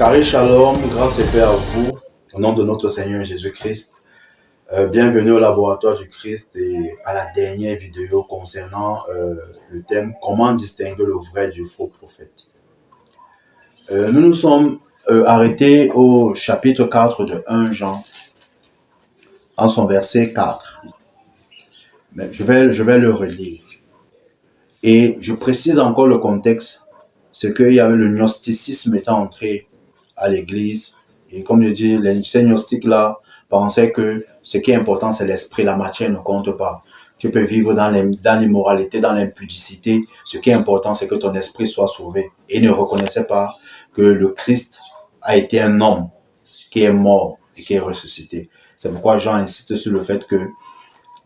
Carré Shalom, grâce et paix à vous, au nom de notre Seigneur Jésus-Christ. Bienvenue au laboratoire du Christ et à la dernière vidéo concernant le thème comment distinguer le vrai du faux prophète. Nous nous sommes arrêtés au chapitre 4 de 1 Jean, en son verset 4. Mais je vais le relire. Et je précise encore le contexte, c'est qu'il y avait le gnosticisme étant entré à l'église. Et comme je dis, ces gnostiques-là pensaient que ce qui est important, c'est l'esprit, la matière ne compte pas. Tu peux vivre dans l'immoralité, dans l'impudicité. Ce qui est important, c'est que ton esprit soit sauvé. Et ils ne reconnaissaient pas que le Christ a été un homme qui est mort et qui est ressuscité. C'est pourquoi Jean insiste sur le fait que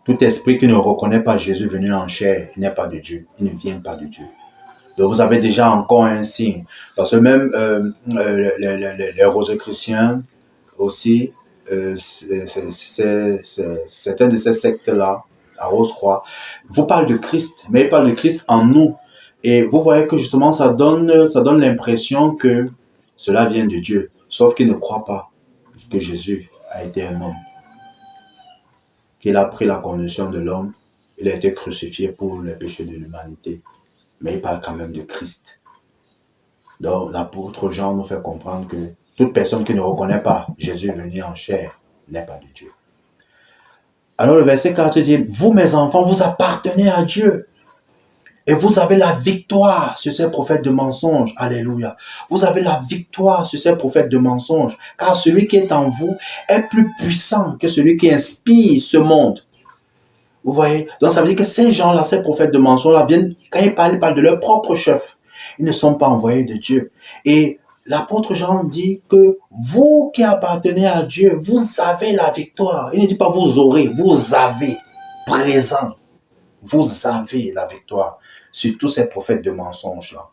tout esprit qui ne reconnaît pas Jésus venu en chair, il n'est pas de Dieu. Il ne vient pas de Dieu. Donc vous avez déjà encore un signe. Parce que même les rosicruciens aussi, certains de ces sectes-là, à Rose-Croix, vous parlent de Christ, mais ils parlent de Christ en nous. Et vous voyez que justement, ça donne l'impression que cela vient de Dieu. Sauf qu'ils ne croient pas que Jésus a été un homme. Qu'il a pris la condition de l'homme. Il a été crucifié pour les péchés de l'humanité. Mais il parle quand même de Christ. Donc, l'apôtre Jean nous fait comprendre que toute personne qui ne reconnaît pas Jésus venu en chair n'est pas de Dieu. Alors, le verset 4 dit, « Vous, mes enfants, vous appartenez à Dieu. Et vous avez la victoire sur ces prophètes de mensonges. » Alléluia. Vous avez la victoire sur ces prophètes de mensonges. Car celui qui est en vous est plus puissant que celui qui inspire ce monde. Vous voyez? Donc, ça veut dire que ces gens-là, ces prophètes de mensonges-là, viennent, quand ils parlent de leur propre chef. Ils ne sont pas envoyés de Dieu. Et l'apôtre Jean dit que vous qui appartenez à Dieu, vous avez la victoire. Il ne dit pas vous aurez, vous avez présent. Vous avez la victoire sur tous ces prophètes de mensonges-là.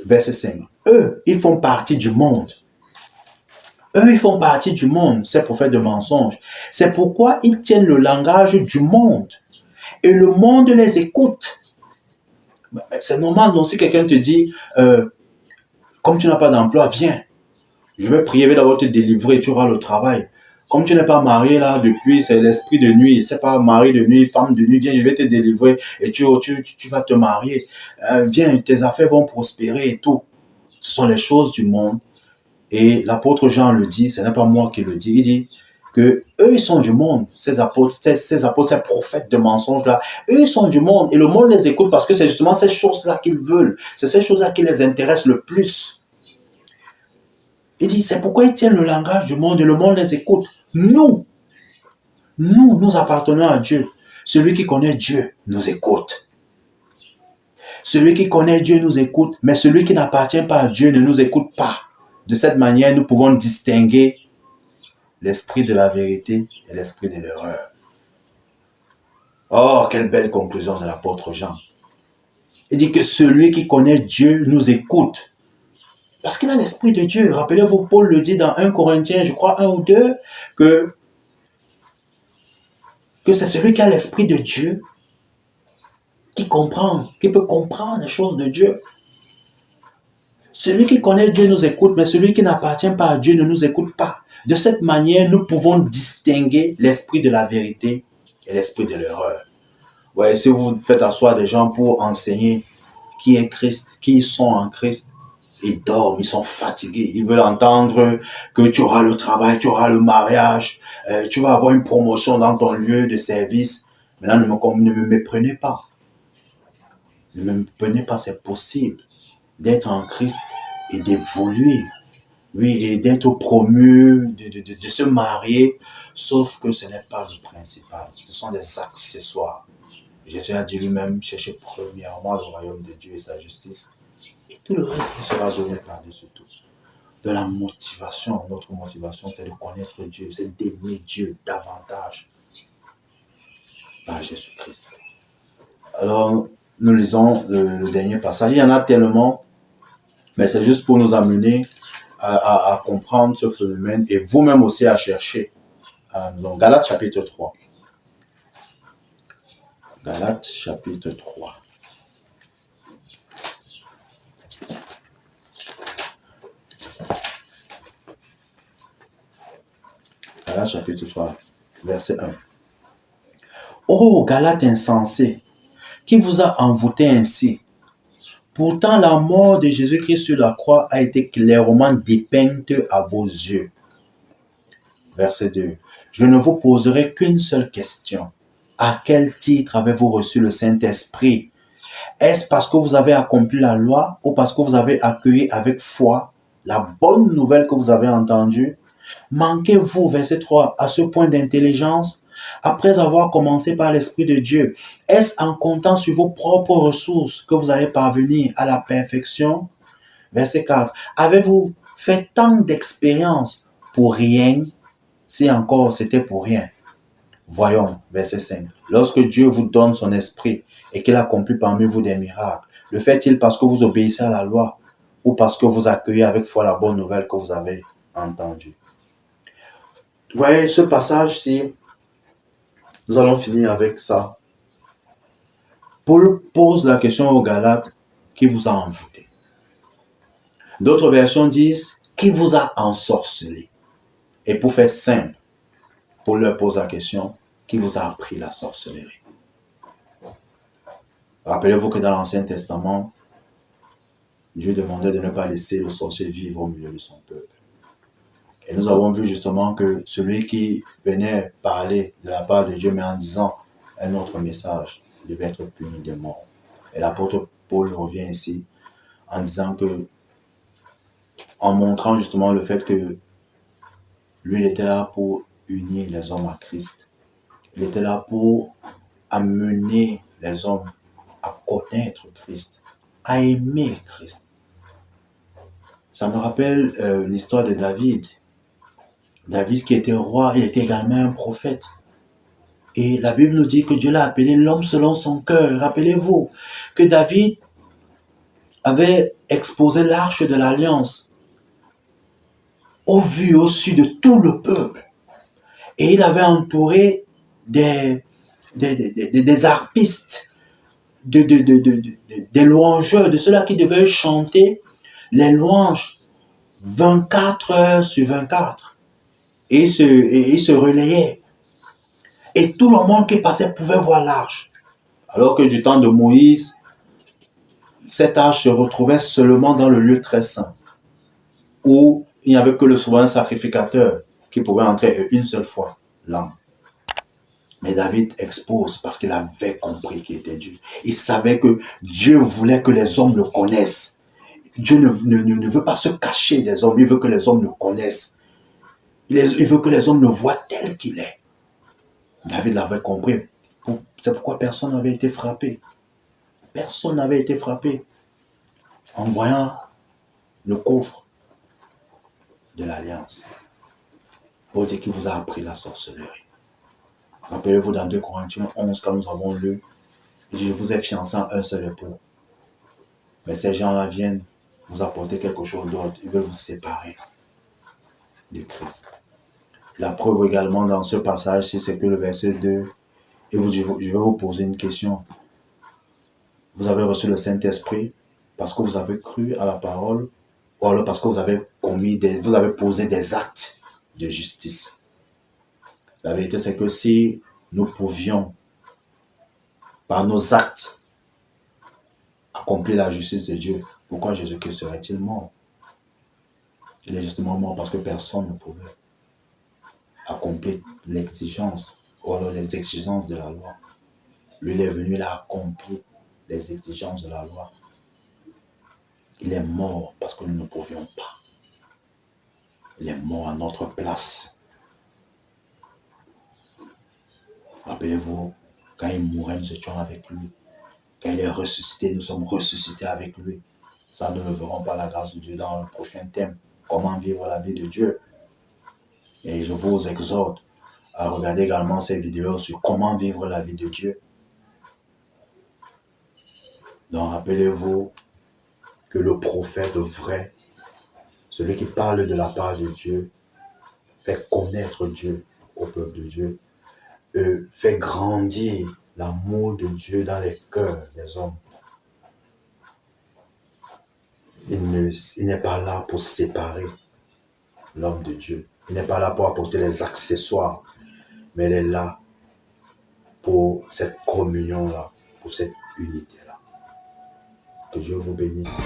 Verset 5. Eux, ils font partie du monde. Eux, ils font partie du monde, ces prophètes de mensonges. C'est pourquoi ils tiennent le langage du monde. Et le monde les écoute. C'est normal, donc si quelqu'un te dit, comme tu n'as pas d'emploi, viens. Je vais prier d'abord te délivrer, tu auras le travail. Comme tu n'es pas marié là depuis, c'est l'esprit de nuit, c'est pas mari de nuit, femme de nuit, viens, je vais te délivrer et tu vas te marier. Viens, tes affaires vont prospérer et tout. Ce sont les choses du monde. Et l'apôtre Jean le dit, ce n'est pas moi qui le dis, il dit que eux ils sont du monde, ces apôtres, ces prophètes de mensonges là, eux ils sont du monde et le monde les écoute parce que c'est justement ces choses-là qu'ils veulent, c'est ces choses-là qui les intéressent le plus. Il dit, c'est pourquoi ils tiennent le langage du monde et le monde les écoute. Nous appartenons à Dieu. Celui qui connaît Dieu nous écoute. Celui qui connaît Dieu nous écoute, mais celui qui n'appartient pas à Dieu ne nous écoute pas. De cette manière, nous pouvons distinguer l'esprit de la vérité et l'esprit de l'erreur. Oh, quelle belle conclusion de l'apôtre Jean. Il dit que celui qui connaît Dieu nous écoute. Parce qu'il a l'esprit de Dieu. Rappelez-vous, Paul le dit dans 1 Corinthiens, je crois 1 ou 2, que c'est celui qui a l'esprit de Dieu qui comprend, qui peut comprendre les choses de Dieu. Celui qui connaît Dieu nous écoute, mais celui qui n'appartient pas à Dieu ne nous écoute pas. De cette manière, nous pouvons distinguer l'esprit de la vérité et l'esprit de l'erreur. Ouais, si vous faites asseoir des gens pour enseigner qui est Christ, qui ils sont en Christ, ils dorment, ils sont fatigués. Ils veulent entendre que tu auras le travail, tu auras le mariage, tu vas avoir une promotion dans ton lieu de service. Maintenant, ne me méprenez pas. Ne me méprenez pas, c'est possible d'être en Christ et d'évoluer. Oui, et d'être promu, de se marier, sauf que ce n'est pas le principal. Ce sont des accessoires. Jésus a dit lui-même, cherchez premièrement le royaume de Dieu et sa justice, et tout le reste vous sera donné par-dessus tout. De la motivation, notre motivation, c'est de connaître Dieu, c'est d'aimer Dieu davantage par Jésus-Christ. Alors, nous lisons le dernier passage. Il y en a tellement, mais c'est juste pour nous amener à comprendre ce phénomène et vous-même aussi à chercher. Donc, Galates chapitre 3. Galates chapitre 3. Galates chapitre 3, verset 1. Ô Galates insensés, qui vous a envoûté ainsi? Pourtant, la mort de Jésus-Christ sur la croix a été clairement dépeinte à vos yeux. Verset 2. Je ne vous poserai qu'une seule question. À quel titre avez-vous reçu le Saint-Esprit? Est-ce parce que vous avez accompli la loi ou parce que vous avez accueilli avec foi la bonne nouvelle que vous avez entendue? Manquez-vous, verset 3, à ce point d'intelligence? Après avoir commencé par l'Esprit de Dieu, est-ce en comptant sur vos propres ressources que vous allez parvenir à la perfection? Verset 4. Avez-vous fait tant d'expériences pour rien, si encore c'était pour rien? Voyons, verset 5. Lorsque Dieu vous donne son esprit et qu'il accomplit parmi vous des miracles, le fait-il parce que vous obéissez à la loi ou parce que vous accueillez avec foi la bonne nouvelle que vous avez entendue? Vous voyez, ce passage-ci, nous allons finir avec ça. Paul pose la question aux Galates, qui vous a envoûté? D'autres versions disent, qui vous a ensorcelé? Et pour faire simple, Paul leur pose la question, qui vous a appris la sorcellerie? Rappelez-vous que dans l'Ancien Testament, Dieu demandait de ne pas laisser le sorcier vivre au milieu de son peuple. Et nous avons vu justement que celui qui venait parler de la part de Dieu, mais en disant un autre message, devait être puni de mort. Et l'apôtre Paul revient ici en disant que, en montrant justement le fait que lui, il était là pour unir les hommes à Christ. Il était là pour amener les hommes à connaître Christ, à aimer Christ. Ça me rappelle l'histoire de David. David qui était roi, il était également un prophète. Et la Bible nous dit que Dieu l'a appelé l'homme selon son cœur. Rappelez-vous que David avait exposé l'arche de l'alliance au vu, au su de tout le peuple. Et il avait entouré des harpistes, des louangeurs, de ceux-là qui devaient chanter les louanges 24 heures sur 24. Et il se relayait. Et tout le monde qui passait pouvait voir l'arche. Alors que du temps de Moïse, cette arche se retrouvait seulement dans le lieu très saint, où il n'y avait que le souverain sacrificateur qui pouvait entrer une seule fois l'an. Mais David expose parce qu'il avait compris qu'il était Dieu. Il savait que Dieu voulait que les hommes le connaissent. Dieu ne veut pas se cacher des hommes, il veut que les hommes le connaissent. Il veut que les hommes le voient tel qu'il est. David l'avait compris. C'est pourquoi personne n'avait été frappé. Personne n'avait été frappé en voyant le coffre de l'Alliance. Paul dit qu'il vous a appris la sorcellerie. Rappelez-vous dans 2 Corinthiens 11, quand nous avons lu, il dit, je vous ai fiancé en un seul époux. Mais ces gens-là viennent vous apporter quelque chose d'autre. Ils veulent vous séparer de Christ. La preuve également dans ce passage, c'est que le verset 2, et je vais vous poser une question. Vous avez reçu le Saint-Esprit parce que vous avez cru à la parole ou alors parce que vous avez posé des actes de justice. La vérité, c'est que si nous pouvions, par nos actes, accomplir la justice de Dieu, pourquoi Jésus-Christ serait-il mort? Il est justement mort parce que personne ne pouvait accomplir l'exigence ou alors les exigences de la loi. Lui, il est venu, il a accompli les exigences de la loi. Il est mort parce que nous ne pouvions pas. Il est mort à notre place. Rappelez-vous, quand il mourait, nous étions avec lui. Quand il est ressuscité, nous sommes ressuscités avec lui. Ça, nous ne verrons pas la grâce de Dieu dans le prochain thème. Comment vivre la vie de Dieu. Et je vous exhorte à regarder également ces vidéos sur comment vivre la vie de Dieu. Donc, rappelez-vous que le prophète vrai, celui qui parle de la part de Dieu, fait connaître Dieu au peuple de Dieu, fait grandir l'amour de Dieu dans les cœurs des hommes. Il n'est pas là pour séparer l'homme de Dieu. Il n'est pas là pour apporter les accessoires, mais il est là pour cette communion-là, pour cette unité-là. Que Dieu vous bénisse.